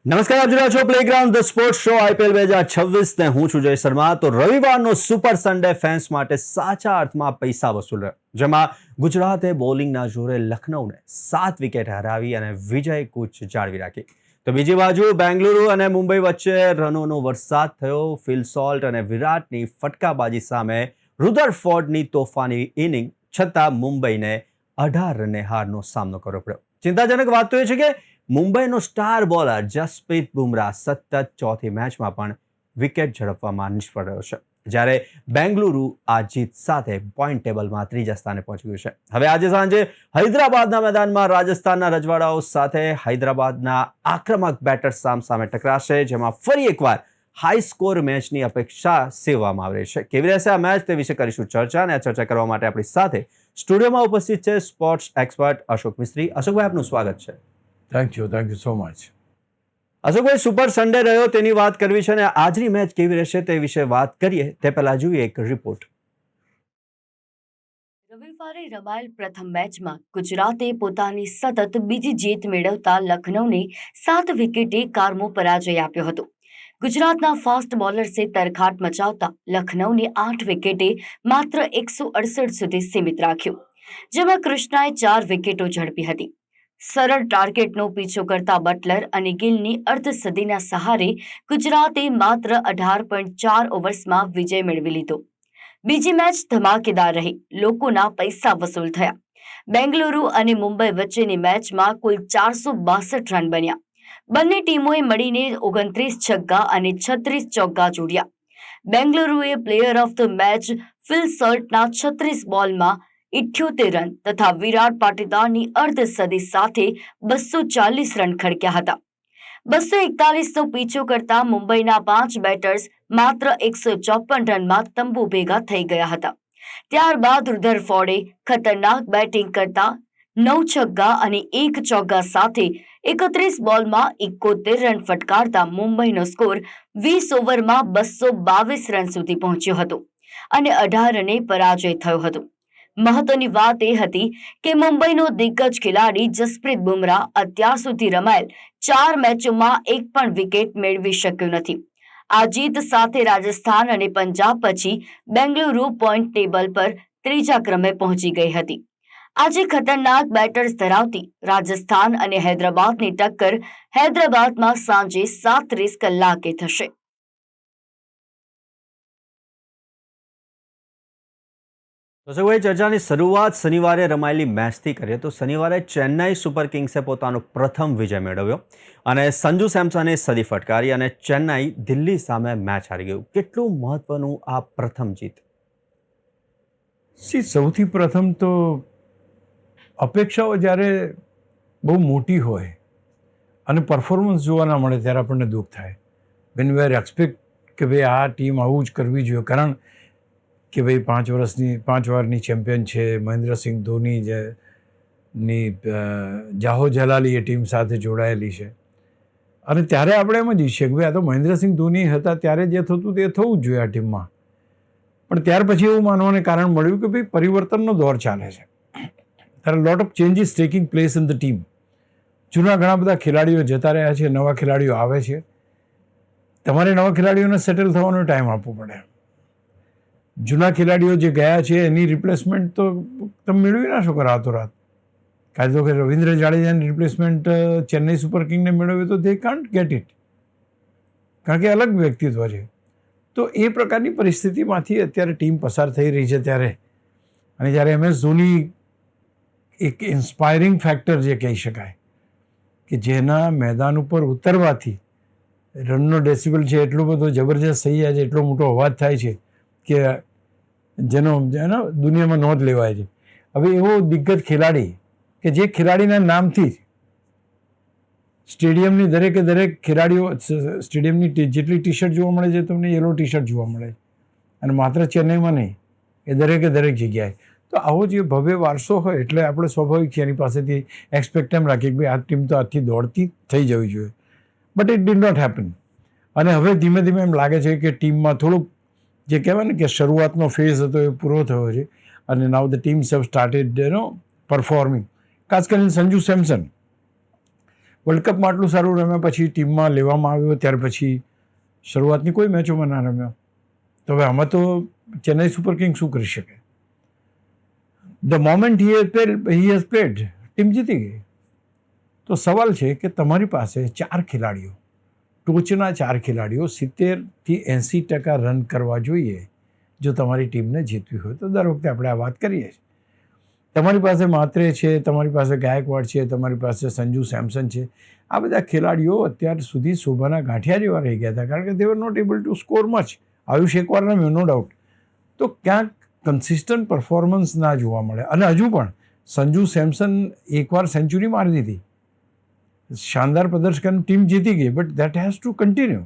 નમસ્કાર, આપ જોઈ રહ્યા છો playground the sports show IPL 2026 ને હું છું જય શર્મા. તો રવિવારનો સુપર સન્ડે ફેન્સ માટે સાચા અર્થમાં પૈસા વસૂલ રહ્યો, જેમાં ગુજરાતે બોલિંગના જોરે લખનૌને 7 વિકેટ હરાવી અને વિજય કૂચ જાળવી રાખી. તો બીજી બાજુ બેંગલુરુ અને મુંબઈ વચ્ચે રનોનો વરસાદ થયો. ફિલ સોલ્ટ અને વિરાટની ફટકાબાજી સામે રુધરફોર્ડની તોફાની ઇનિંગ છતાં મુંબઈને 18 રને હારનો સામનો કરવો પડ્યો. ચિંતાજનક વાત તો એ છે કે મુંબઈનો સ્ટાર બોલર જસપ્રીત બુમરાહ સતત ચોથી મેચમાં પણ વિકેટ ઝડપવામાં નિષ્ફળ રહ્યો છે, જ્યારે બેંગલુરુ આ જીત સાથે પોઈન્ટ ટેબલમાં ત્રીજા સ્થાને પહોંચી ગયું છે. હવે આજે સાંજે હૈદરાબાદના મેદાનમાં રાજસ્થાનના રજવાડાઓ સાથે હૈદરાબાદના આક્રમક બેટર્સ સામસામે ટકરાશે, જેમાં ફરી એકવાર હાઈ સ્કોર મેચની અપેક્ષા સેવવામાં આવી રહી છે. કેવી રહેશે આ મેચ તે વિશે કરીશું ચર્ચા, અને આ ચર્ચા કરવા માટે આપણી સાથે સ્ટુડિયોમાં ઉપસ્થિત છે સ્પોર્ટ્સ એક્સપર્ટ અશોક મિસ્ત્રી. અશોકભાઈ, આપનું સ્વાગત છે. Thank you so much. Ashokbhai, super Sunday રહ્યો તેની વાત કરવી છે, અને આજની મેચ કેવી રહેશે તે વિશે વાત કરીએ તે પહેલા જોઈએ એક રિપોર્ટ. રવિવારે રમાયેલ પ્રથમ મેચમાં ગુજરાતે પોતાની સતત બીજી જીત મેળવતા લખનૌને 7 વિકેટે કારમો પરાજય આપ્યો હતો. ગુજરાતના ફાસ્ટ બોલર્સે તરખાટ મચાવતા લખનૌને 8 વિકેટે માત્ર 168 સુધી સીમિત રાખ્યું, જેમાં કૃષ્ણાએ 4 વિકેટો ઝડપી હતી. સરળ ટાર્ગેટનો પીછો કરતા બટલર અને ગિલની અર્ધસદીના સહારે ગુજરાતે માત્ર 18.4 ઓવર્સમાં વિજય મેળવી લીધો. બીજી મેચ ધમાકેદાર રહી, લોકોના પૈસા વસૂલ થયા. બેંગલુરુ અને મુંબઈ વચ્ચેની મેચમાં કુલ 462 રન બન્યા. બંને ટીમોએ મળીને 29 છગ્ગા અને 36 ચોગ્ગા જોડ્યા. બેંગલુરુએ player of the match Phil સોલ્ટના 36 બોલમાં 78 રન તથા વિરાટ પાટીદારની અર્ધસદી સાથે 240 રન ખડક્યા હતા. 241નો પીછો કરતા મુંબઈના 5 બેટર્સ માત્ર 154 રનમાં તંબુ ભેગા થઈ ગયા હતા. ત્યારબાદ રુધરફોર્ડે ખતરનાક બેટિંગ કરતા 9 છગ્ગા અને 1 ચોગ્ગા સાથે 31 બોલમાં 71 રન ફટકારતા મુંબઈનો સ્કોર 20 ઓવરમાં 222 રન સુધી પહોંચ્યો હતો અને 18 રને પરાજય થયો હતો. મહત્વની વાત એ હતી કે મુંબઈનો દિગ્ગજ ખેલાડી જસપ્રીત બુમરાહ અત્યાર સુધી રમાયેલ 4 મેચોમાં એક પણ વિકેટ મેળવી શક્યો નથી. આ જીત સાથે રાજસ્થાન અને પંજાબ પછી બેંગલુરુ પોઈન્ટ ટેબલ પર ત્રીજા ક્રમે પહોંચી ગઈ હતી. આજે ખતરનાક બેટર્સ ધરાવતી રાજસ્થાન અને હૈદરાબાદની ટક્કર હૈદરાબાદમાં સાંજે 7:30 કલાકે થશે. અશોકભાઈ, ચર્ચાની શરૂઆત શનિવારે રમાયેલી મેચથી કરીએ તો શનિવારે ચેન્નાઈ સુપર કિંગ્સે પોતાનો પ્રથમ વિજય મેળવ્યો અને સંજુ સેમસને સદી ફટકારી અને ચેન્નાઈ દિલ્હી સામે મેચ હારી ગયું. કેટલું મહત્વનું આ પ્રથમ જીત? સૌથી પ્રથમ તો અપેક્ષાઓ જ્યારે બહુ મોટી હોય અને પરફોર્મન્સ જોવા ના મળે ત્યારે આપણને દુઃખ થાય. વેન વી આર એક્સપેક્ટ કે ભાઈ આ ટીમ આવું જ કરવી જોઈએ, કારણ કે ભાઈ 5 વારની ચેમ્પિયન છે, મહેન્દ્રસિંહ ધોની ની જાહો જલાલી એ ટીમ સાથે જોડાયેલી છે, અને ત્યારે આપણે એમ જ ઈચ્છીએ કે ભાઈ આ તો મહેન્દ્રસિંહ ધોની હતા ત્યારે જે થતું તે થવું જ જોઈએ આ ટીમમાં. પણ ત્યાર પછી એવું માનવાને કારણ મળ્યું કે ભાઈ પરિવર્તનનો દોર ચાલે છે. there are lot of changes taking place in the team. જૂના ઘણા બધા ખેલાડીઓ જતા રહ્યા છે, નવા ખેલાડીઓ આવે છે. તમારે નવા ખેલાડીઓને સેટલ થવાનો ટાઈમ આપવો પડે. જૂના ખેલાડીઓ જે ગયા છે એની રિપ્લેસમેન્ટ તો તમે મેળવી ના શકો રાતોરાત. કાં તો કે રવિન્દ્ર જાડેજાની રિપ્લેસમેન્ટ ચેન્નઈ સુપર કિંગને મેળવે તો દે કાન્ટ ગેટ ઇટ, કારણ કે અલગ વ્યક્તિત્વ છે. તો એ પ્રકારની પરિસ્થિતિમાંથી અત્યારે ટીમ પસાર થઈ રહી છે ત્યારે, અને જ્યારે MS ધોની એક ઇન્સ્પાયરિંગ ફેક્ટર જે કહી શકાય કે જેના મેદાન ઉપર ઉતરવાથી રનનો ડેસિબલ છે એટલો બધો જબરજસ્ત થઈ જાય છે, એટલો મોટો અવાજ થાય છે કે જેનો દુનિયામાં નોંધ લેવાય છે. હવે એવો દિગ્ગજ ખેલાડી કે જે ખેલાડીના નામથી સ્ટેડિયમની દરેક ખેલાડીઓ, સ્ટેડિયમની જેટલી ટી શર્ટ જોવા મળે છે તમને યલો ટી શર્ટ જોવા મળે છે, અને માત્ર ચેન્નઈમાં નહીં, એ દરેક જગ્યાએ. તો આવો જે ભવ્ય વારસો હોય એટલે આપણે સ્વાભાવિક છે એની પાસેથી એક્સપેક્ટ એમ રાખીએ કે ભાઈ આ ટીમ તો આજથી દોડતી થઈ જવી જોઈએ. But it did not happen. અને હવે ધીમે ધીમે એમ લાગે છે કે ટીમમાં થોડુંક જે કહેવાય ને કે શરૂઆતનો ફેઝ હતો એ પૂરો થયો છે, અને નાઉ the teams have started performing. ખાસ કરીને સંજુ સેમસન વર્લ્ડ કપમાં આટલું સારું રમ્યા પછી ટીમમાં લેવામાં આવ્યો ત્યાર પછી શરૂઆતની કોઈ મેચોમાં ના રમ્યો. તો હવે આમાં તો ચેન્નઈ સુપર કિંગ્સ શું કરી શકે? The moment he has played team જીતી ગઈ. તો સવાલ છે કે તમારી પાસે 4 ખેલાડીઓ, ટોચના 4 ખેલાડીઓ 70થી 80% રન કરવા જોઈએ જો તમારી ટીમને જીતવી હોય. તો દર વખતે આપણે આ વાત કરીએ છીએ. તમારી પાસે માત્રે છે, તમારી પાસે ગાયકવાડ છે, તમારી પાસે સંજુ સેમસન છે. આ બધા ખેલાડીઓ અત્યાર સુધી શોભાના ગાંઠિયા જેવા રહી ગયા હતા કારણ કે they were not able to score much. Ayush એકવાર રમ્યો, નો ડાઉટ. તો ક્યાંક કન્સિસ્ટન્ટ પરફોર્મન્સ ના જોવા મળે. અને હજુ પણ સંજુ સેમસન એકવાર સેન્ચુરી મારી દીધી, શાનદાર પ્રદર્શન, ટીમ જીતી ગઈ, but that has two continue.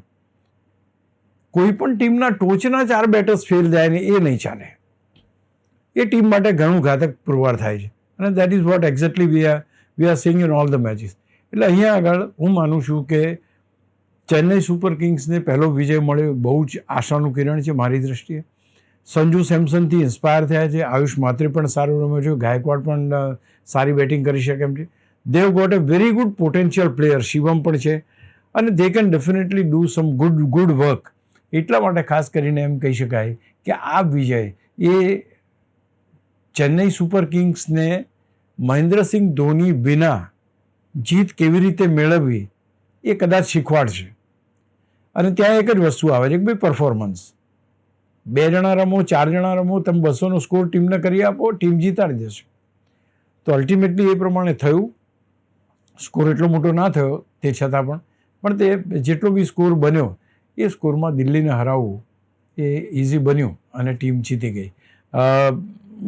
કોઈ પણ ટીમના ટોચના 4 બેટર્સ ફેલ જાય ને એ નહીં ચાલે. એ ટીમ માટે ઘણું ઘાતક પુરવાર થાય છે અને that is what exactly we are seeing in all the matches. એટલે અહીંયા આગળ હું માનું છું કે ચેન્નઈ સુપર કિંગ્સને પહેલો વિજય મળ્યો બહુ જ આશાનું કિરણ છે મારી દૃષ્ટિએ. સંજુ સેમસનથી ઇન્સ્પાયર થયા છે, આયુષ માત્રે પણ સારું રમ્યો છે, ગાયકવાડ પણ સારી બેટિંગ કરી શકે એમ છે. They have got a very good potential player, Shivam પણ છે અને they can definitely do some good work. એટલા માટે ખાસ કરીને એમ કહી શકાય કે આ વિજય એ ચેન્નઈ સુપર કિંગ્સને મહેન્દ્રસિંહ ધોની વિના જીત કેવી રીતે મેળવવી એ કદાચ શીખવાડશે. અને ત્યાં એક જ વસ્તુ આવે છે કે ભાઈ પરફોર્મન્સ. 2 જણા રમો, 4 જણા રમો, તમે 200નો સ્કોર ટીમને કરી આપો, ટીમ જીતાડી દેશે. તો અલ્ટિમેટલી એ પ્રમાણે થયું. સ્કોર એટલો મોટો ના થયો તે છતાં પણ તે જેટલો બી સ્કોર બન્યો એ સ્કોરમાં દિલ્હીને હરાવવું એ ઇઝી બન્યું અને ટીમ જીતી ગઈ.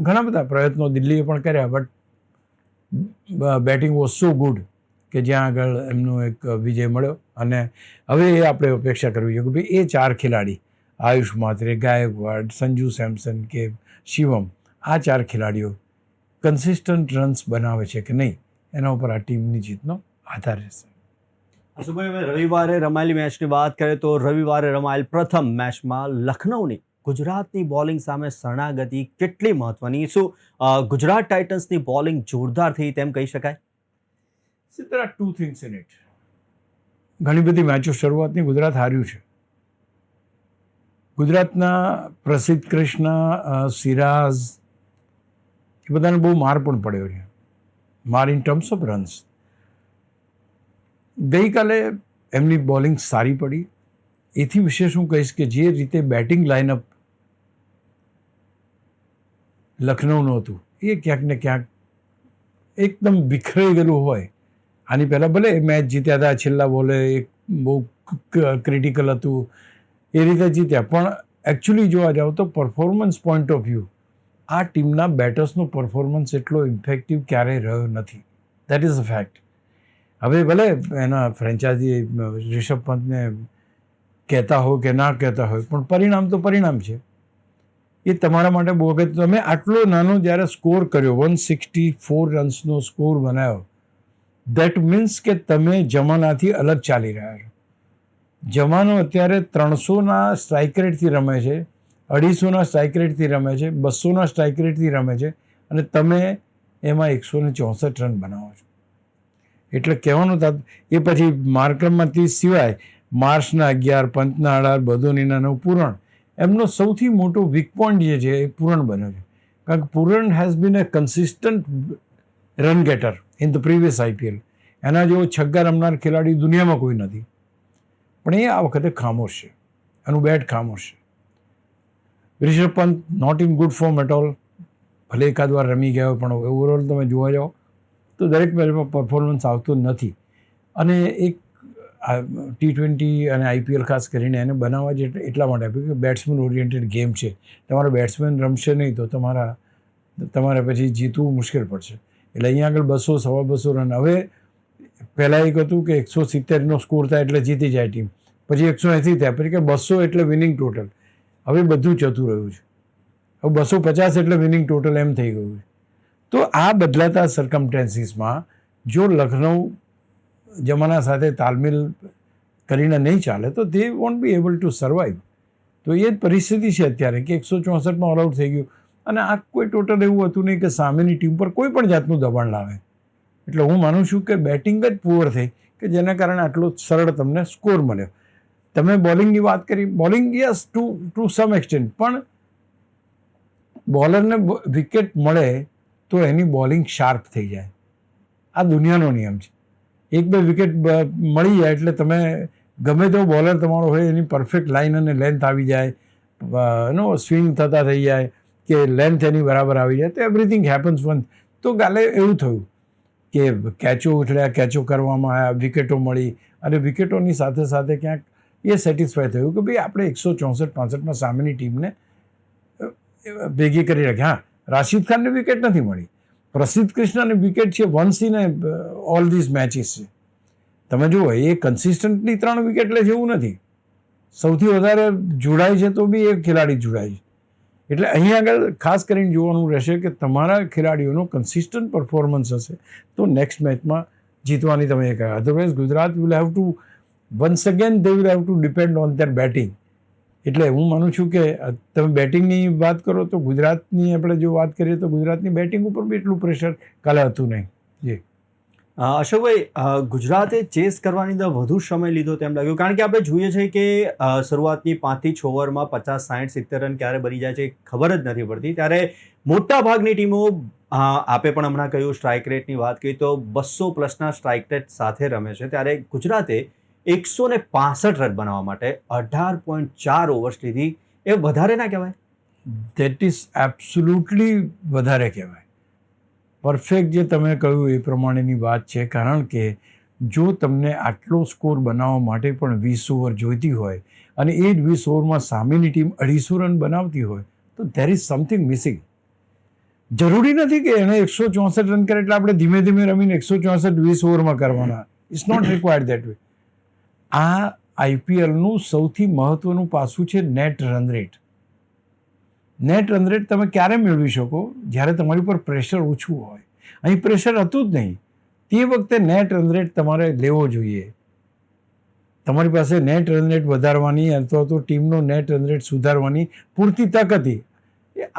ઘણા બધા પ્રયત્નો દિલ્હીએ પણ કર્યા, but batting was so good કે જ્યાં આગળ એમનો એક વિજય મળ્યો. અને હવે એ આપણે અપેક્ષા કરવી જોઈએ કે ભાઈ એ 4 ખેલાડી, આયુષ માત્રે, ગાયકવાડ, સંજુ સેમસન કે શિવમ, આ 4 ખેલાડીઓ કન્સિસ્ટન્ટ રન્સ બનાવે છે કે નહીં, એના ઉપર આ ટીમની જીતનો આધાર રહેશે. અશુભાઈ, હવે રવિવારે રમાયેલી મેચની વાત કરીએ તો રવિવારે રમાયેલ પ્રથમ મેચમાં લખનૌની ગુજરાતની બોલિંગ સામે શરણાગતિ કેટલી મહત્વની? શું ગુજરાત ટાઇટન્સની બોલિંગ જોરદાર થઈ તેમ કહી શકાય? There are 2 things in it. ઘણી બધી મેચો શરૂઆતની ગુજરાત હાર્યું છે. ગુજરાતના પ્રસિદ્ધ કૃષ્ણ, સિરાજ એ બધાને બહુ માર પણ પડ્યો છે, માર ઇન ટર્મ્સ ઓફ રન્સ. ગઈકાલે એમની બોલિંગ સારી પડી. એથી વિશેષ હું કહીશ કે જે રીતે બેટિંગ લાઇનઅપ લખનૌનું હતું એ ક્યાંક ને ક્યાંક એકદમ વિખરાઈ ગયેલું હોય. આની પહેલાં ભલે મેચ જીત્યા હતા, છેલ્લા બોલે એક બહુ ક્રિટિકલ હતું, એ રીતે જીત્યા, પણ એકચ્યુઅલી જોવા જાઓ તો પરફોર્મન્સ પોઈન્ટ ઓફ વ્યૂ આ ટીમના બેટર્સનો પરફોર્મન્સ એટલો ઇફેક્ટિવ ક્યારેય રહ્યો નથી. That is a fact. હવે ભલે એના ફ્રેન્ચાઇઝી રિષભ પંતને કહેતા હોય કે ના કહેતા હોય, પણ પરિણામ તો પરિણામ છે. એ તમારા માટે બહુ અગત્ય. તમે આટલો નાનો જ્યારે સ્કોર કર્યો, 164 રન્સનો સ્કોર બનાવ્યો, દેટ મીન્સ કે તમે જમાનાથી અલગ ચાલી રહ્યા છો. જમાનો અત્યારે 300ના સ્ટ્રાઇક રેટથી રમે છે, 250ના સ્ટ્રાઇક રેટથી રમે છે, 200ના સ્ટ્રાઇક રેટથી રમે છે અને તમે એમાં 164 રન બનાવો છો. એટલે કહેવાનું થતું એ પછી માર્કરમાંથી સિવાય માર્ચના 11, પંતના 18, બધોનીના 9 પૂરણ એમનો સૌથી મોટો વીક પોઈન્ટ જે છે એ પૂરણ બન્યો છે. કારણ કે Pooran has been a consistent run getter in the previous IPL. એના જેવો છગ્ગા રમનાર ખેલાડી દુનિયામાં કોઈ નથી, પણ એ આ વખતે ખામોશ છે, એનું બેટ ખામોશ છે. Rishabh Pant not in good form at all. ભલે એકાદ વાર રમી ગયો પણ ઓવરઓલ તમે જોવા જાઓ તો દરેક મેચમાં પરફોર્મન્સ આવતું નથી. અને એક T20 અને IPL ખાસ કરીને એને બનાવવા જ એટલા માટે આપ્યું કે બેટ્સમેન ઓરિએન્ટેડ ગેમ છે. તમારા બેટ્સમેન રમશે નહીં તો તમારે પછી જીતવું મુશ્કેલ પડશે. એટલે અહીંયા આગળ 200, 250 રન. હવે પહેલાં એક હતું કે 170નો સ્કોર થાય એટલે જીતી જાય ટીમ, પછી 180 થયા, પછી કે 200 એટલે વિનિંગ ટોટલ. હવે બધું જતું રહ્યું છે. હવે 250 એટલે વિનિંગ ટોટલ એમ થઈ ગયું છે. તો આ બદલાતા સર્કમસ્ટેન્સીસમાં જો લખનઉ જમાના સાથે તાલમેલ કરીને નહીં ચાલે તો they want be able to survive. તો એ જ પરિસ્થિતિ છે અત્યારે કે 164માં ઓલ આઉટ થઈ ગયું અને આ કોઈ ટોટલ એવું હતું નહીં કે સામેની ટીમ પર કોઈ પણ જાતનું દબાણ લાવે. એટલે હું માનું છું કે બેટિંગ જ પુઅર થઈ કે જેના કારણે આટલો સરળ તમને સ્કોર મળ્યો. તમે બોલિંગની વાત કરી, bowling yes to some extent, પણ બોલરને વિકેટ મળે તો એની બોલિંગ શાર્પ થઈ જાય. આ દુનિયાનો નિયમ છે. 1-2 વિકેટ મળી જાય એટલે તમે ગમે તેવો બોલર તમારો હોય એની પરફેક્ટ લાઇન અને લેન્થ આવી જાય, સ્વિંગ થતા થઈ જાય કે લેન્થ એની બરાબર આવી જાય તો એવરીથિંગ હેપન્સ વન. તો કાલે એવું થયું કે કેચો ઉછળ્યા, કેચો કરવામાં આવ્યા, વિકેટો મળી, અને વિકેટોની સાથે સાથે ક્યાંક એ સેટિસ્ફાય થયું કે ભાઈ આપણે 164-65માં સામેની ટીમને ભેગી કરી રાખી. હા, રાશિદ ખાનને વિકેટ નથી મળી, પ્રસિદ્ધ કૃષ્ણને વિકેટ છે, once in all this matches છે. તમે જુઓ એ કન્સિસ્ટન્ટલી 3 વિકેટ લે છે એવું નથી. સૌથી વધારે જોડાય છે તો બી એક ખેલાડી જોડાય છે. એટલે અહીંયા આગળ ખાસ કરીને જોવાનું રહેશે કે તમારા ખેલાડીઓનો કન્સિસ્ટન્ટ પરફોર્મન્સ હશે તો નેક્સ્ટ મેચમાં જીતવાની તમે એ કહે. Otherwise Gujarat will have to once again they will have to depend on there batting. એટલે હું માનું છું કે તમે બેટિંગની વાત કરો તો ગુજરાતની આપણે જો વાત કરીએ તો ગુજરાતની બેટિંગ ઉપર બી એટલું પ્રેશર કાલે હતું નહીં. જી અશોકભાઈ, ગુજરાતે ચેસ કરવાની અંદર વધુ સમય લીધો તેમ લાગ્યું, કારણ કે આપણે જોઈએ છીએ કે શરૂઆતની 5 થી 6 ઓવરમાં 50, 60, 70 રન ક્યારે બની જાય છે ખબર જ નથી પડતી. ત્યારે મોટા ભાગની ટીમો, આપે પણ હમણાં કહ્યું સ્ટ્રાઇક રેટની વાત કરી તો 200+ સ્ટ્રાઇક રેટ સાથે રમે છે. ત્યારે ગુજરાતે 165 રન બનાવવા માટે 18.4 ઓવર્સ લીધી. એ વધારે ના કહેવાય? ધેટ ઇઝ એબ્સોલ્યુટલી વધારે કહેવાય. પરફેક્ટ જે તમે કહ્યું એ પ્રમાણેની વાત છે, કારણ કે જો તમને આટલો સ્કોર બનાવવા માટે પણ 20 ઓવર જોઈતી હોય અને એ જ 20 ઓવરમાં સામેની ટીમ 250 રન બનાવતી હોય તો ધેર ઇઝ સમથિંગ મિસિંગ. જરૂરી નથી કે એણે 164 રન કરે એટલે આપણે ધીમે ધીમે રમીને 164 20 ઓવરમાં કરવાના. It's not required that way. આ આઈપીએલનું સૌથી મહત્વનું પાસું છે net run rate. Net run rate તમે ક્યારે મેળવી શકો? જ્યારે તમારી પર પ્રેશર ઓછું હોય. અહીં પ્રેશર હતું જ નહીં, તે વખતે નેટ રન રેટ તમારે લેવો જોઈએ. તમારી પાસે નેટ રન રેટ વધારવાની અથવા તો ટીમનો નેટ રન રેટ સુધારવાની પૂરતી તક હતી.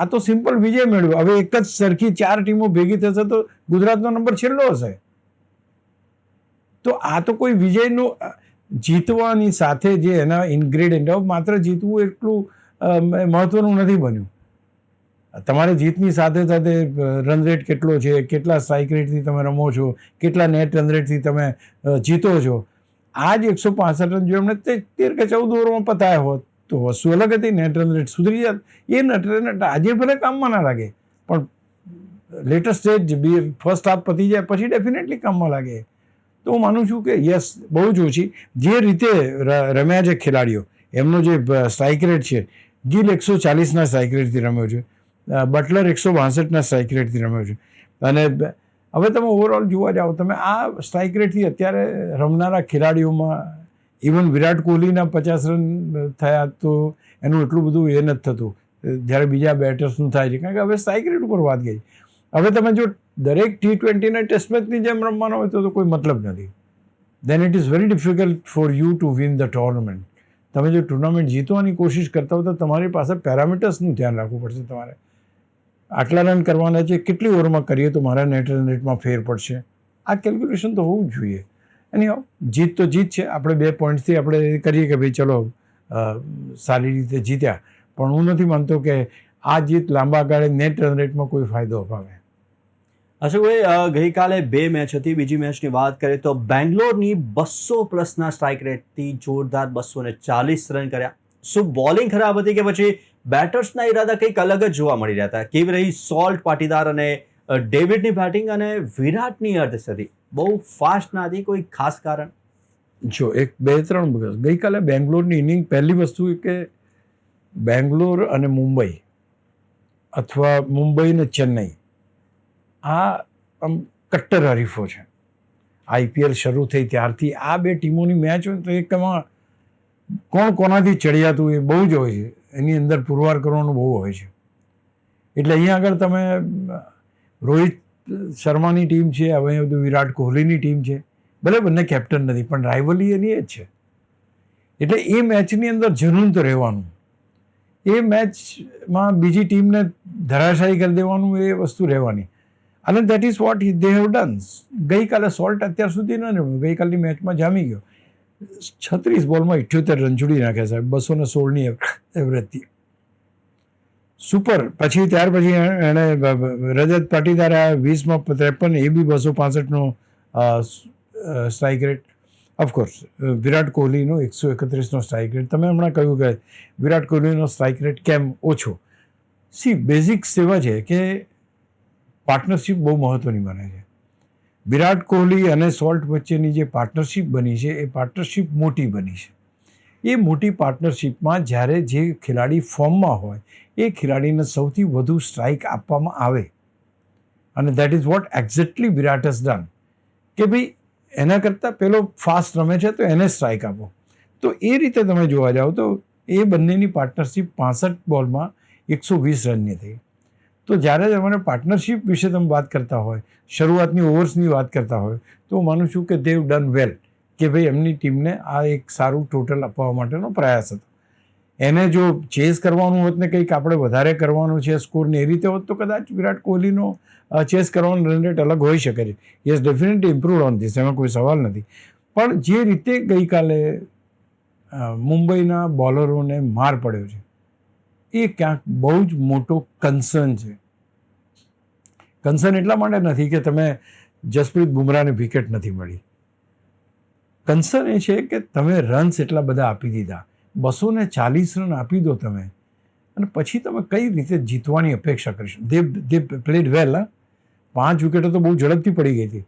આ તો સિમ્પલ વિજય મેળવ્યો. હવે એક જ સરખી 4 ટીમો ભેગી થશે તો ગુજરાતનો નંબર છેલ્લો હશે. તો આ તો કોઈ વિજયનું જીતવાની સાથે જે એના ઇન્ગ્રેડિયન્ટ, માત્ર જીતવું એટલું મહત્વનું નથી બન્યું. તમારે જીતની સાથે સાથે રન રેટ કેટલો છે, કેટલા સ્ટ્રાઇક રેટથી તમે રમો છો, કેટલા નેટ રન રેટથી તમે જીતો છો. આ જ 165 રન જો એમણે 13 કે 14 ઓવરમાં પતાયા હોત તો વસ્તુ અલગ હતી, નેટ રન રેટ સુધરી જાત. એ નેટ રન રેટ આજે ભલે કામમાં ના લાગે પણ લેટર સ્ટેજ ફર્સ્ટ હાફ પતી જાય પછી ડેફિનેટલી કામમાં લાગે. તો હું માનું છું કે યસ, બહુ જ ઓછી જે રીતે રમ્યા છે ખેલાડીઓ, એમનો જે સ્ટ્રાઇક રેટ છે, ગિલ 140ના સ્ટ્રાઇક રેટથી રમ્યો છે, બટલર 162ના સ્ટ્રાઇક રેટથી રમ્યો છે. અને હવે તમે ઓવરઓલ જોવા જાઓ, તમે આ સ્ટ્રાઇક રેટથી અત્યારે રમનારા ખેલાડીઓમાં ઇવન વિરાટ કોહલીના 50 રન થયા તો એનું એટલું બધું એ નથી થતું જ્યારે બીજા બેટર્સનું થાય છે, કારણ કે હવે સ્ટ્રાઇક રેટ ઉપર વાત ગઈ. હવે તમે જો દરેક T20ના ટેસ્ટ મેચની જેમ રમવાનો હોય તો કોઈ મતલબ નથી. Then it is very difficult for you to win the tournament. તમે જો ટુર્નામેન્ટ જીતવાની કોશિશ કરતા હો તો તમારી પાસે પેરામીટર્સનું ધ્યાન રાખવું પડશે. તમારે આટલા રન કરવાના છે, કેટલી ઓવરમાં કરીએ તો મારા નેટ રન રેટમાં ફેર પડશે. આ કેલ્ક્યુલેશન તો હોવું જ જોઈએ. એની જીત તો જીત છે. આપણે 2 પોઈન્ટ્સથી આપણે કરીએ કે ભાઈ ચલો સારી રીતે જીત્યા, પણ હું નથી માનતો કે આ જીત લાંબા ગાળે નેટ રન રેટમાં કોઈ ફાયદો અપાવે. અશોકભાઈ, ગઈકાલે 2 મેચ હતી. બીજી મેચની વાત કરીએ તો બેંગ્લોરની 200+ સ્ટ્રાઇક રેટથી જોરદાર 240 રન કર્યા. શું બોલિંગ ખરાબ હતી કે પછી બેટર્સના ઈરાદા કંઈક અલગ જ જોવા મળી રહ્યા હતા? કેવી રહી સોલ્ટ, પાટીદાર અને ડેવિડની બેટિંગ અને વિરાટની અર્ધશતક બહુ ફાસ્ટ ના હતી? કોઈ ખાસ કારણ? જો 1-2-3 વખત ગઈકાલે બેંગ્લોરની ઇનિંગ, પહેલી વસ્તુ કે બેંગ્લોર અને મુંબઈ અથવા મુંબઈ અને ચેન્નઈ આ આમ કટ્ટર હરીફો છે. આઈપીએલ શરૂ થઈ ત્યારથી આ 2 ટીમોની મેચ હોય તો એકમાં કોણ કોનાથી ચડિયાતું એ બહુ જ હોય છે. એની અંદર પુરવાર કરવાનું બહુ હોય છે. એટલે અહીંયા આગળ તમે રોહિત શર્માની ટીમ છે, હવે બધું વિરાટ કોહલીની ટીમ છે, ભલે બંને કેપ્ટન નથી પણ રાઇવલી એની એ જ છે. એટલે એ મેચની અંદર જનૂન તો રહેવાનું, એ મેચમાં બીજી ટીમને ધરાશાયી કરી દેવાનું, એ વસ્તુ રહેવાની. અને that is what they have done. ગઈકાલે સોલ્ટ અત્યાર સુધી ન રમ્યો, ગઈકાલની મેચમાં જામી ગયો. 36 બોલમાં 78 રન જોડી નાખ્યા સાહેબ, 216ની એવરેજથી. સુપર. પછી ત્યાર પછી એણે રજત પાટીદારે 20માં 53, એ બી 265નો સ્ટ્રાઇક રેટ. ઓફકોર્સ વિરાટ કોહલીનો 131નો સ્ટ્રાઇક રેટ. તમે હમણાં કહ્યું કે વિરાટ કોહલીનો સ્ટ્રાઇક રેટ કેમ ઓછો. સી બેઝિક્સ એવા છે કે પાર્ટનરશિપ બહુ મહત્ત્વની બને છે. વિરાટ કોહલી અને સોલ્ટ વચ્ચેની જે પાર્ટનરશિપ બની છે એ પાર્ટનરશિપ મોટી બની છે. એ મોટી પાર્ટનરશિપમાં જ્યારે જે ખેલાડી ફોર્મમાં હોય એ ખેલાડીને સૌથી વધુ સ્ટ્રાઇક આપવામાં આવે, અને that is what exactly Virat has done. કે ભાઈ એના કરતાં પેલો ફાસ્ટ રમે છે તો એને સ્ટ્રાઇક આપો. તો એ રીતે તમે જોવા જાઓ તો એ બંનેની પાર્ટનરશિપ 65 બોલમાં 120 રનની થઈ. તો જ્યારે તમારે પાર્ટનરશિપ વિશે તમે વાત કરતા હોય, શરૂઆતની ઓવર્સની વાત કરતા હોય, તો હું માનું છું કે દેવ ડન વેલ, કે ભાઈ એમની ટીમને આ એક સારું ટોટલ આપવા માટેનો પ્રયાસ હતો. એને જો ચેસ કરવાનું હોત ને કંઈક આપણે વધારે કરવાનું છે સ્કોરને એ રીતે હોત તો કદાચ વિરાટ કોહલીનો ચેસ કરવાનો રન રેટ અલગ હોઈ શકે છે. Yes, definitely improve on this, એમાં કોઈ સવાલ નથી. પણ જે રીતે ગઈકાલે મુંબઈના બોલરોને માર પડ્યો છે એ ક્યાંક બહુ જ મોટો કન્સર્ન છે. કન્સર્ન એટલા માટે નથી કે તમે જસપ્રીત બુમરાહને વિકેટ નથી મળી. કન્સર્ન એ છે કે તમે રન્સ એટલા બધા આપી દીધા, 240 રન આપી દો તમે, અને પછી તમે કઈ રીતે જીતવાની અપેક્ષા કરીશું. દે પ્લેડ વેલ. 5 વિકેટો તો બહુ ઝડપથી પડી ગઈ હતી.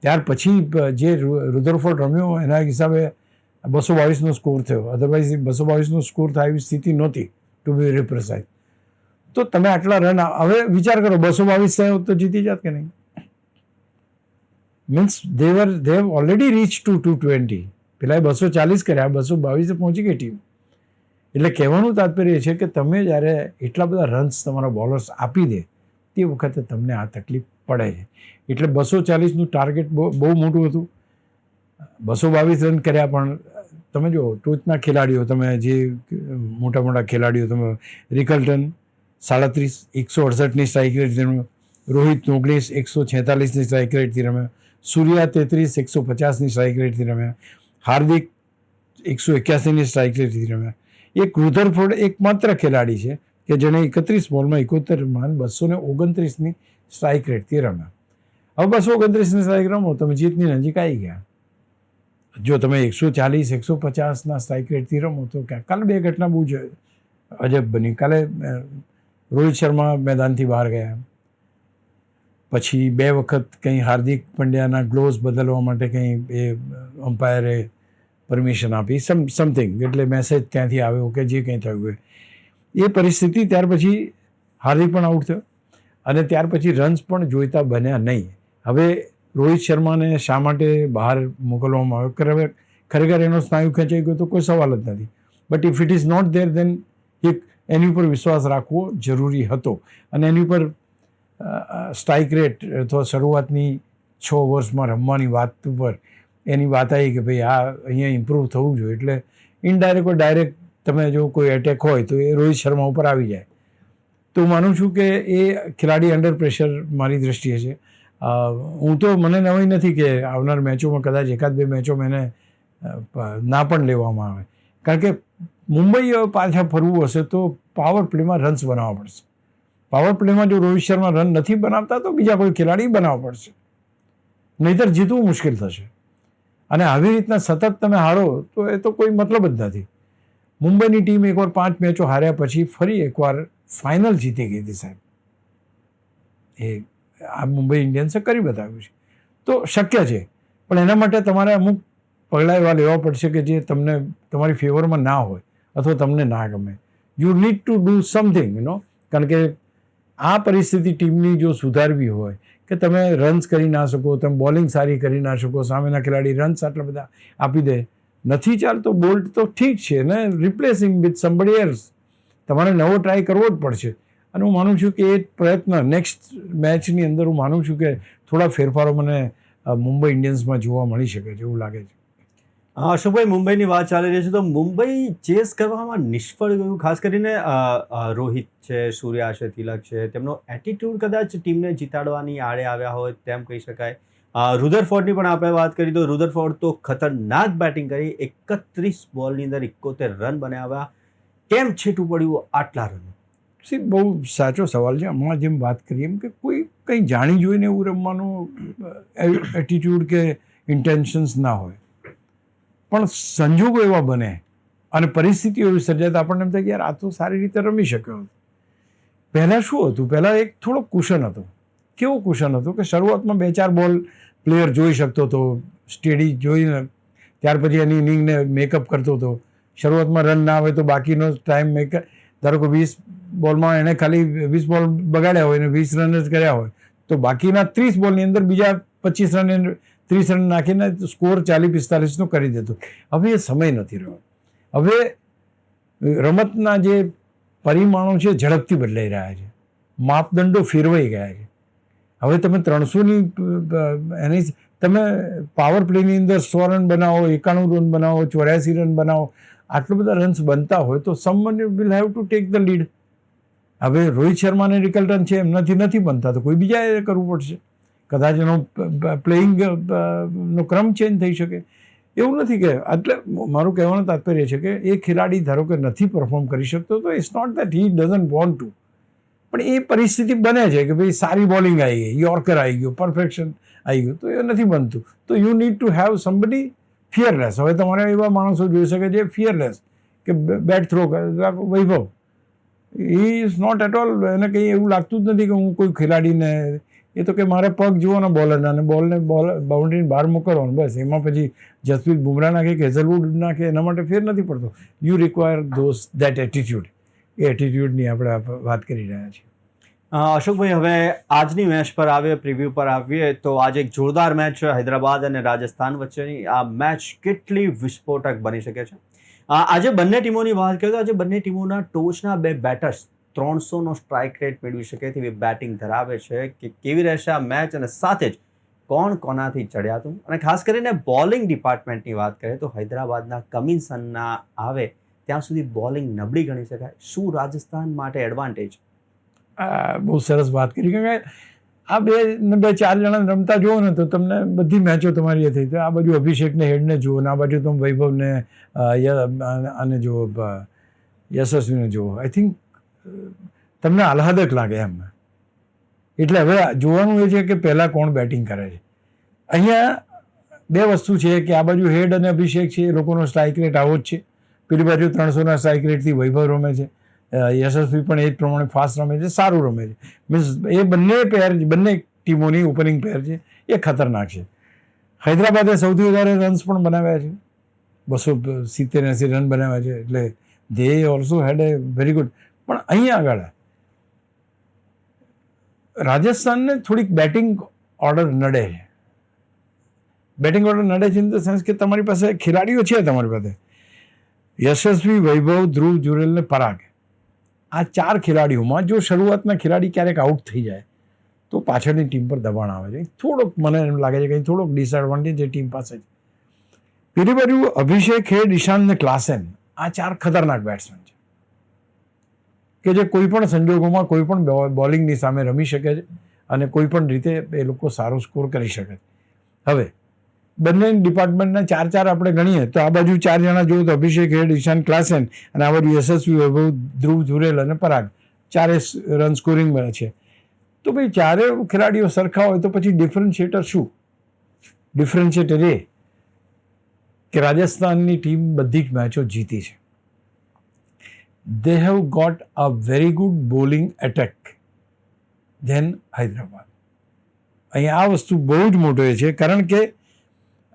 ત્યાર પછી જે રુધરફોર્ડ રમ્યો એના હિસાબે 222નો સ્કોર થયો. અધરવાઇઝ 222નો સ્કોર થાય એવી સ્થિતિ નહોતી, ટુ બી વેરી પ્રિસાઇઝ. તો તમે આટલા રન, હવે વિચાર કરો 222 થયો તો જીતી જાત કે નહીં. Means they have already rich two 220. પેલા 240 કર્યા, 222 પહોંચી ગઈ ટીમ. એટલે કહેવાનું તાત્પર્ય એ છે કે તમે જ્યારે એટલા બધા રન્સ તમારા બોલર્સ આપી દે તે વખતે તમને આ તકલીફ પડે છે. એટલે 240નું ટાર્ગેટ બહુ મોટું હતું. 222 રન કર્યા, પણ તમે જો ટોચના ખેલાડીઓ, તમે જે મોટા મોટા ખેલાડીઓ, તમે રિકલ્ટન 37, 168ની સ્ટ્રાઇક રેટથી રમ્યો, રોહિત 19, 146ની સ્ટ્રાઇક રેટથી રમ્યો, સૂર્યા 33, 150ની સ્ટ્રાઇક રેટથી રમ્યા, હાર્દિક 181ની સ્ટ્રાઇક રેટથી રમ્યા. એક રુધરફોર્ડ એકમાત્ર ખેલાડી છે કે જેણે 31 બોલમાં 71 રન 229ની સ્ટ્રાઇક રેટથી રમ્યા. હવે 229ની સ્ટ્રાઇક રમો તમે જીતની નજીક આવી ગયા. જો તમે 140, 150ના સ્ટ્રાઇક રેટથી રમો તો ક્યાં. કાલે 2 ઘટના બહુ જ અજબ બની. કાલે રોહિત શર્મા મેદાનથી બહાર ગયા, પછી 2 વખત કંઈ હાર્દિક પંડ્યાના ગ્લોવ્સ બદલવા માટે કંઈ એ અમ્પાયરે પરમિશન આપી, સમથિંગ, એટલે મેસેજ ત્યાંથી આવ્યો કે જે કંઈ થયું હોય એ પરિસ્થિતિ. ત્યાર પછી હાર્દિક પણ આઉટ થયો અને ત્યાર પછી રન્સ પણ જોઈતા બન્યા નહીં. હવે રોહિત શર્માને શા માટે બહાર મોકલવામાં આવ્યો, ખરેખર એનો સ્નાયુ ખેંચાઈ ગયો તો કોઈ સવાલ જ નથી. But if it is not there then એની ઉપર વિશ્વાસ રાખવો જરૂરી હતો. અને એની ઉપર સ્ટ્રાઇક રેટ અથવા શરૂઆતની 6 ઓવર્સમાં રમવાની વાત ઉપર એની વાત આવી કે ભાઈ આ અહીંયા ઇમ્પ્રૂવ થવું જોઈએ. એટલે ઇનડાયરેક્ટ ડાયરેક્ટ તમે જો કોઈ એટેક હોય તો એ રોહિત શર્મા ઉપર આવી જાય. તો હું માનું છું કે એ ખેલાડી અંડર પ્રેશર મારી દ્રષ્ટિએ છે. હું તો મને નવાઈ નથી કે આવનાર મેચોમાં કદાચ 1-2 મેચોમાં એને ના પણ લેવામાં આવે, કારણ કે મુંબઈ પાછા ફરવું હશે તો પાવર પ્લેમાં રન્સ બનાવવા પડશે. પાવર પ્લેમાં જો રોહિત શર્મા રન નથી બનાવતા તો બીજા કોઈ ખેલાડી બનાવવા પડશે, નહીંતર જીતવું મુશ્કેલ થશે. અને આવી રીતના સતત તમે હારો તો એ તો કોઈ મતલબ જ નથી. મુંબઈની ટીમ એકવાર 5 મેચો હાર્યા પછી ફરી એકવાર ફાઇનલ જીતી ગઈ હતી સાહેબ. એ આ મુંબઈ ઇન્ડિયન્સે કરી બતાવ્યું છે. તો શક્ય છે, પણ એના માટે તમારે અમુક પગલાં એવા લેવા પડશે કે જે તમને તમારી ફેવરમાં ના હોય અથવા તમને ના ગમે. You need to do something, કારણ કે આ પરિસ્થિતિ ટીમની જો સુધારવી હોય કે તમે રન્સ કરી ના શકો, તમે બોલિંગ સારી કરી ના શકો, સામેના ખેલાડી રન્સ આટલા બધા આપી દે, નથી ચાલતો બોલ્ટ તો ઠીક છે ને, રિપ્લેસિંગ વિથ સમબડી એલ્સ, તમારે નવો ટ્રાય કરવો જ પડશે. અને હું માનું છું કે એ પ્રયત્ન નેક્સ્ટ મેચની અંદર હું માનું છું કે થોડા ફેરફારો મને મુંબઈ ઇન્ડિયન્સમાં જોવા મળી શકે છે એવું લાગે છે. અશોકભાઈ, મુંબઈની વાત ચાલી રહી છે તો મુંબઈ ચેસ કરવામાં નિષ્ફળ ગયું. ખાસ કરીને રોહિત છે, સૂર્યા છે, તિલક છે, તેમનો એટીટ્યુડ કદાચ ટીમને જીતાડવાની આડે આવ્યા હોય તેમ કહી શકાય. રુધરફોર્ડની પણ આપણે વાત કરી તો રુધરફોર્ડ તો ખતરનાક બેટિંગ કરી, 31 બોલની અંદર 71 રન બનાવ્યા. કેમ છેટું પડ્યું આટલા રન? સી, બહુ સાચો સવાલ છે. હમણાં જેમ વાત કરીએ એમ કે કોઈ કંઈ જાણી જોઈને એવું રમવાનું એટીટ્યૂડ કે ઇન્ટેન્શન્સ ના હોય, પણ સંજોગો એવા બને અને પરિસ્થિતિઓ એવી સર્જાય તો આપણને એમ થાય કે યાર આ તો સારી રીતે રમી શક્યો. પહેલાં શું હતું, પહેલાં એક થોડો કુશન હતો. કેવો કુશન હતો કે શરૂઆતમાં 2-4 બોલ પ્લેયર જોઈ શકતો હતો, સ્ટેડી જોઈને ત્યાર પછી એની ઇનિંગને મેકઅપ કરતો હતો. શરૂઆતમાં રન ના આવે તો બાકીનો ટાઈમ મેકઅપ, ધારો કે 20 બોલમાં એણે ખાલી 20 બોલ બગાડ્યા હોય અને 20 રન જ કર્યા હોય તો બાકીના 30 બોલની અંદર બીજા 25 રન 30 રન નાખીને સ્કોર 40-45 નો કરી દેતો. હવે એ સમય નથી રહ્યો. હવે રમતના જે પરિમાણો છે ઝડપથી બદલાઈ રહ્યા છે, માપદંડો ફેરવાઈ ગયા છે. હવે તમે 300ની એની તમે પાવર પ્લેની અંદર 100 રન બનાવો, 91 રન બનાવો, 84 રન બનાવો, આટલા બધા રન્સ બનતા હોય તો someone will have to take the lead. હવે રોહિત શર્મા અને રિકલ્ટન છે, એમનાથી નથી બનતા તો કોઈ બીજાએ કરવું પડશે. કદાચ એનો પ્લેઇંગ નો ક્રમ ચેન્જ થઈ શકે. એવું નથી કે, એટલે મારું કહેવાનું તાત્પર્ય છે કે એ ખેલાડી ધારો કે નથી પરફોર્મ કરી શકતો તો it's not that he doesn't want to, પણ એ પરિસ્થિતિ બને છે કે ભાઈ સારી બોલિંગ આવી ગઈ, યોર્કર આવી ગયો, પરફેક્શન આવી ગયું, તો એ નથી બનતું. તો you need to have somebody fearless. હવે તમારે એવા માણસો જોઈ શકે છે ફિયરલેસ કે બેટ થ્રો કરે. Vaibhav he is not at all, એને કંઈ એવું લાગતું જ નથી કે હું કોઈ ખેલાડીને, એ તો કે મારે પગ જુઓને બોલરના અને બોલને બાઉન્ડ્રીની બહાર મોકલવાનું, બસ. એમાં પછી જસપ્રીત બુમરાહ નાખે કે હેઝલવુડ નાખે એના માટે ફેર નથી પડતો. You require that attitude. એ એટીટ્યુડની આપણે વાત કરી રહ્યા છીએ. અશોકભાઈ, હવે આજની મેચ પર આવીએ, પ્રિવ્યુ પર આવીએ તો આજે એક જોરદાર મેચ હૈદરાબાદ અને રાજસ્થાન વચ્ચેની. આ મેચ કેટલી વિસ્ફોટક બની શકે છે? આજે બંને ટીમોની વાત કરીએ તો આજે બંને ટીમોના ટોચના 2 બેટર્સ 300નો સ્ટ્રાઇક રેટ મેળવી શકે તેવી બેટિંગ ધરાવે છે. કે કેવી રહેશે આ મેચ અને સાથે જ કોણ કોનાથી ચડ્યા હતું? અને ખાસ કરીને બોલિંગ ડિપાર્ટમેન્ટની વાત કરીએ તો હૈદરાબાદના કમિન્સનના આવે ત્યાં સુધી બોલિંગ નબળી ગણી શકાય. શું રાજસ્થાન માટે એડવાન્ટેજ? બહુ સરસ વાત કરી કે આ 2-4 જણા રમતા જુઓ ને તો તમને બધી મેચો તમારી એ થઈ. તો આ બાજુ અભિષેકને હેડને જુઓ ને આ બાજુ તમે વૈભવને અને જુઓ, યશસ્વીને જુઓ. આઈ થિંક તમને આહલાદક લાગે એમ. એટલે હવે જોવાનું એ છે કે પહેલાં કોણ બેટિંગ કરે છે. અહીંયા 2 વસ્તુ છે કે આ બાજુ હેડ અને અભિષેક છે, એ લોકોનો સ્ટ્રાઇક રેટ આવો જ છે. પેલી બાજુ 300ના સ્ટ્રાઇક રેટથી વૈભવ રમે છે, યશસ્વી પણ એ જ પ્રમાણે ફાસ્ટ રમે છે, સારું રમે છે. મીન્સ એ બંને પેર, બંને ટીમોની ઓપનિંગ પેર છે એ ખતરનાક છે. હૈદરાબાદે સૌથી વધારે રન્સ પણ બનાવ્યા છે, 270-80 રન બનાવ્યા છે. એટલે they also had a very good. પણ અહીંયા આગળ રાજસ્થાનને થોડીક બેટિંગ ઓર્ડર નડે છે. બેટિંગ ઓર્ડર નડે છે ઇન ધ સેન્સ કે તમારી પાસે ખેલાડીઓ છે, તમારી પાસે યશસ્વી, વૈભવ, ધ્રુવ જુરેલ ને પરાગ. આ 4 ખેલાડીઓમાં જો શરૂઆતના ખેલાડી ક્યારેક આઉટ થઈ જાય તો પાછળની ટીમ પર દબાણ આવે છે. થોડોક મને એમ લાગે છે કે થોડોક ડિસએડવાન્ટેજ એ ટીમ પાસે છે. પેલી બાજુ અભિષેક, હેડ, ઈશાન ને ક્લાસેન, આ 4 ખતરનાક બેટ્સમેન છે કે જે કોઈ પણ સંજોગોમાં કોઈ પણ બોલિંગની સામે રમી શકે છે અને કોઈ પણ રીતે એ લોકો સારો સ્કોર કરી શકે છે. હવે બંને ડિપાર્ટમેન્ટના 4 આપણે ગણીએ તો આ બાજુ 4 જણા જોઈએ તો અભિષેક, હેડ, ઈશાન, ક્લાસેન અને આ બાજુ યશસ્વી, વૈભવ, ધ્રુવ જુરેલ અને પરાગ, 4 રન સ્કોરિંગ છે. તો ભાઈ 4 ખેલાડીઓ સરખા હોય તો પછી ડિફરન્શિએટર શું? ડિફરન્શિએટર એ કે રાજસ્થાનની ટીમ બધી જ મેચો જીતી છે. they have got a very good bowling attack than Hyderabad. અહીંયા આ વસ્તુ બહુ જ મોટો એ છે, કારણ કે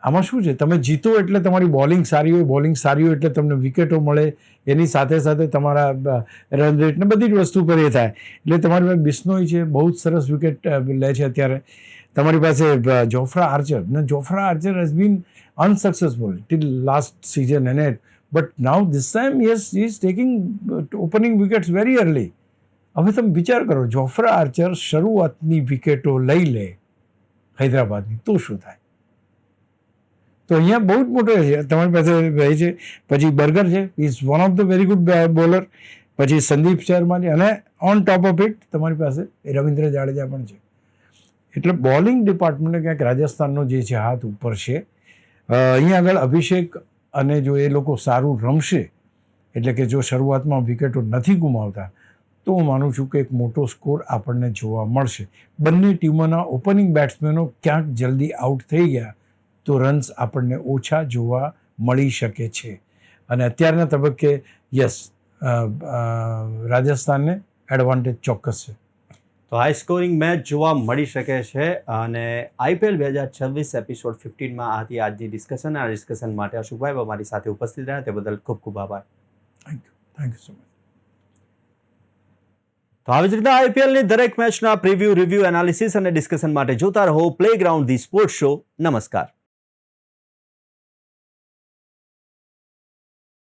આમાં શું છે, તમે જીતો એટલે તમારી બોલિંગ સારી હોય, બોલિંગ સારી હોય એટલે તમને વિકેટો મળે, એની સાથે સાથે તમારા રન રેટ ને બધી જ વસ્તુ પર એ થાય. એટલે તમારી પાસે બિશ્નોઈ છે, બહુ જ સરસ વિકેટ લે છે અત્યારે. તમારી પાસે જોફ્રા આર્ચર, ને Jofra Archer has been unsuccessful till last season and at, but now this time he is taking opening wickets very early. હવે તમે વિચાર કરો, જોફ્રા આર્ચર શરૂઆતની વિકેટો લઈ લે હૈદરાબાદની તો શું થાય? તો અહીંયા બહુ જ મોટો છે તમારી પાસે રહે છે. પછી બર્ગર છે, is one of the very good bowler. પછી સંદીપ શર્મા છે, અને ઓન ટોપ ઓફ ઇટ તમારી પાસે રવિન્દ્ર જાડેજા પણ છે. એટલે બોલિંગ ડિપાર્ટમેન્ટને ક્યાંક રાજસ્થાનનો જે છે હાથ ઉપર છે. અહીંયા આગળ અભિષેક અને જો એ લોકો સારું રમશે, એટલે કે જો શરૂઆતમાં વિકેટો નથી ગુમાવતા, તો હું માનું છું કે એક મોટો સ્કોર આપણને જોવા મળશે. બંને ટીમોના ઓપનિંગ બેટ્સમેનો ક્યાંક જલ્દી આઉટ થઈ ગયા તો રન્સ આપણને ઓછા જોવા મળી શકે છે. અને અત્યારના તબક્કે યસ, રાજસ્થાનને એડવાન્ટેજ ચોક્કસ છે. તો હાઈ સ્કોરિંગ મેચ જોવા મળી શકે છે. અને IPL 2026 એપિસોડ 15માં આ હતી આજની ડિસ્કશન. આ ડિસ્કશન માટે અશુભાઈ અમારી સાથે ઉપસ્થિત રહ્યા, તે બદલ ખૂબ ખૂબ આભાર. Thank you so much. તો આવી જ રીતના IPLની દરેક મેચના પ્રિવ્યૂ, રિવ્યૂ, એનાલિસિસ અને ડિસ્કશન માટે જોતા રહો પ્લેગ્રાઉન્ડ ધી સ્પોર્ટ્સ શો. નમસ્કાર.